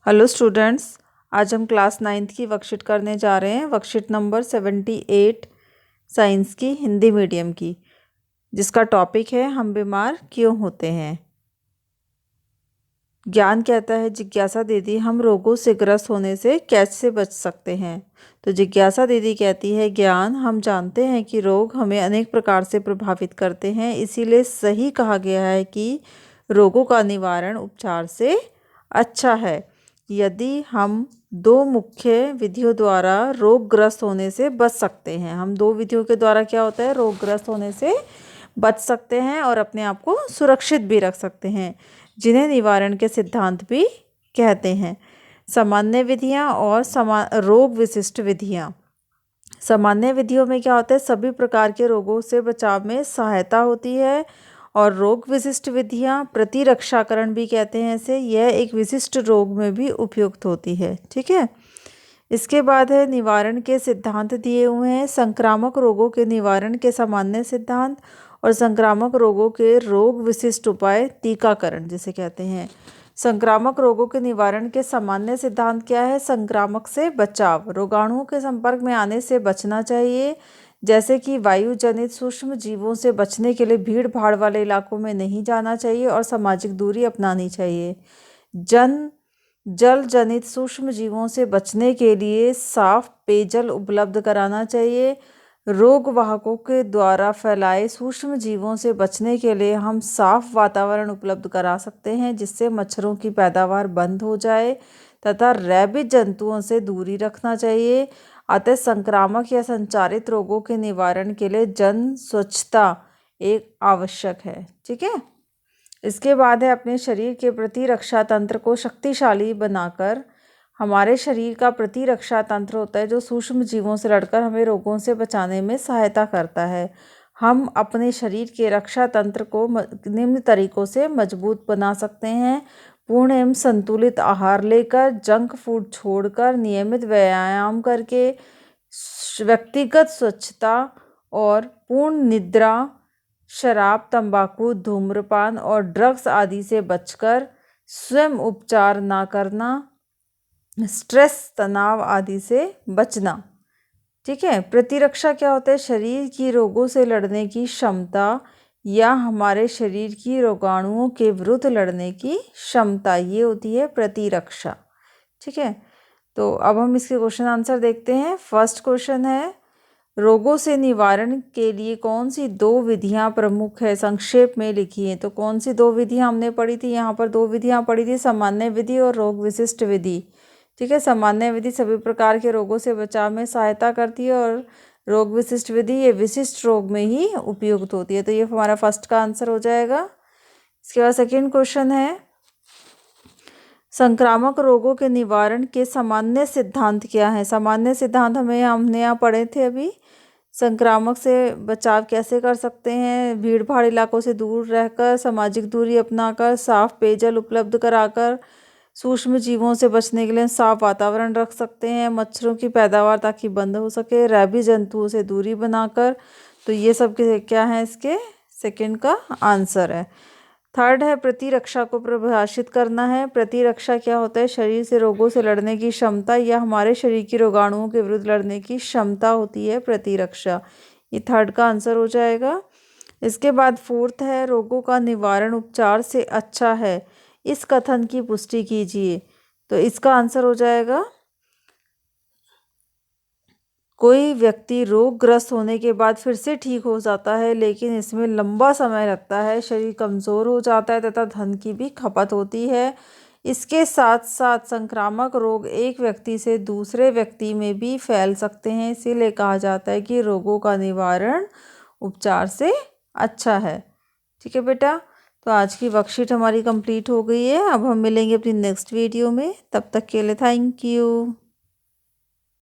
Hello students, आज हम class 9th की वर्कशीट करने जा रहे हैं। वर्कशीट नंबर 78 साइंस की, हिंदी मीडियम की, जिसका टॉपिक है हम बीमार क्यों होते हैं। ज्ञान कहता है, जिज्ञासा दीदी, हम रोगों से ग्रस्त होने से कैसे बच सकते हैं। तो जिज्ञासा दीदी कहती है, ज्ञान, हम जानते हैं कि रोग हमें अनेक प्रकार से प्रभावित करते हैं, इसीलिए सही कहा गया है कि रोगों का निवारण उपचार से अच्छा है। यदि हम दो मुख्य विधियों द्वारा रोगग्रस्त होने से बच सकते हैं। हम दो विधियों के द्वारा क्या होता है, रोगग्रस्त होने से बच सकते हैं और अपने आप को सुरक्षित भी रख सकते हैं, जिन्हें निवारण के सिद्धांत भी कहते हैं। सामान्य विधियां और रोग विशिष्ट विधियां। सामान्य विधियों में क्या होता है, सभी प्रकार के रोगों से बचाव में सहायता होती है। और रोग विशिष्ट विधियां, प्रतिरक्षाकरण भी कहते हैं इसे, यह एक विशिष्ट रोग में भी उपयुक्त होती है। ठीक है। इसके बाद है निवारण के सिद्धांत दिए हुए हैं। संक्रामक रोगों के निवारण के सामान्य सिद्धांत और संक्रामक रोगों के रोग विशिष्ट उपाय, टीकाकरण जिसे कहते हैं। संक्रामक रोगों के निवारण के सामान्य सिद्धांत क्या है, संक्रामक से बचाव, रोगाणुओं के संपर्क में आने से बचना चाहिए, जैसे कि वायु जनित सूक्ष्म जीवों से बचने के लिए भीड़ भाड़ वाले इलाकों में नहीं जाना चाहिए और सामाजिक दूरी अपनानी चाहिए। जल जनित सूक्ष्म जीवों से बचने के लिए साफ पेयजल उपलब्ध कराना चाहिए। रोग वाहकों के द्वारा फैलाए सूक्ष्म जीवों से बचने के लिए हम साफ वातावरण उपलब्ध करा सकते हैं, जिससे मच्छरों की पैदावार बंद हो जाए, तथा रैबिज जंतुओं से दूरी रखना चाहिए। अतः संक्रामक या संचारित रोगों के निवारण के लिए जन स्वच्छता एक आवश्यक है। ठीक है। इसके बाद है अपने शरीर के प्रतिरक्षा तंत्र को शक्तिशाली बनाकर। हमारे शरीर का प्रतिरक्षा तंत्र होता है जो सूक्ष्म जीवों से लड़कर हमें रोगों से बचाने में सहायता करता है। हम अपने शरीर के रक्षा तंत्र को निम्न तरीकों से मजबूत बना सकते हैं: पूर्ण एवं संतुलित आहार लेकर, जंक फूड छोड़कर, नियमित व्यायाम करके, व्यक्तिगत स्वच्छता और पूर्ण निद्रा, शराब, तंबाकू, धूम्रपान और ड्रग्स आदि से बचकर, स्वयं उपचार ना करना, स्ट्रेस, तनाव आदि से बचना। ठीक है। प्रतिरक्षा क्या होता है, शरीर की रोगों से लड़ने की क्षमता या हमारे शरीर की रोगाणुओं के विरुद्ध लड़ने की क्षमता, ये होती है प्रतिरक्षा। ठीक है। तो अब हम इसके क्वेश्चन आंसर देखते हैं। फर्स्ट क्वेश्चन है, रोगों से निवारण के लिए कौन सी दो विधियां प्रमुख है, संक्षेप में लिखिए। तो कौन सी दो विधियां हमने पढ़ी थी, यहाँ पर दो विधियां पढ़ी थी, सामान्य विधि और रोग विशिष्ट विधि। ठीक है। सामान्य विधि सभी प्रकार के रोगों से बचाव में सहायता करती है और रोग विशिष्ट विधि ये विशिष्ट रोग में ही उपयुक्त होती है। तो ये हमारा फर्स्ट का आंसर हो जाएगा। इसके बाद सेकेंड क्वेश्चन है, संक्रामक रोगों के निवारण के सामान्य सिद्धांत क्या है। सामान्य सिद्धांत हमने यहाँ पढ़े थे अभी। संक्रामक से बचाव कैसे कर सकते हैं, भीड़ भाड़ इलाकों से दूर रहकर, सामाजिक दूरी अपनाकर, साफ पेयजल उपलब्ध कराकर, सूक्ष्म जीवों से बचने के लिए साफ वातावरण रख सकते हैं, मच्छरों की पैदावार ताकि बंद हो सके, रैबीज जंतुओं से दूरी बनाकर। तो ये सब क्या है, इसके सेकंड का आंसर है। थर्ड है, प्रतिरक्षा को परिभाषित करना है। प्रतिरक्षा क्या होता है, शरीर से रोगों से लड़ने की क्षमता या हमारे शरीर की रोगाणुओं के विरुद्ध लड़ने की क्षमता होती है प्रतिरक्षा। ये थर्ड का आंसर हो जाएगा। इसके बाद फोर्थ है, रोगों का निवारण उपचार से अच्छा है, इस कथन की पुष्टि कीजिए। तो इसका आंसर हो जाएगा, कोई व्यक्ति रोगग्रस्त होने के बाद फिर से ठीक हो जाता है, लेकिन इसमें लंबा समय लगता है, शरीर कमज़ोर हो जाता है तथा धन की भी खपत होती है। इसके साथ साथ संक्रामक रोग एक व्यक्ति से दूसरे व्यक्ति में भी फैल सकते हैं, इसीलिए कहा जाता है कि रोगों का निवारण उपचार से अच्छा है। ठीक है बेटा, तो आज की वर्कशीट हमारी कंप्लीट हो गई है। अब हम मिलेंगे अपनी नेक्स्ट वीडियो में, तब तक के लिए थैंक यू।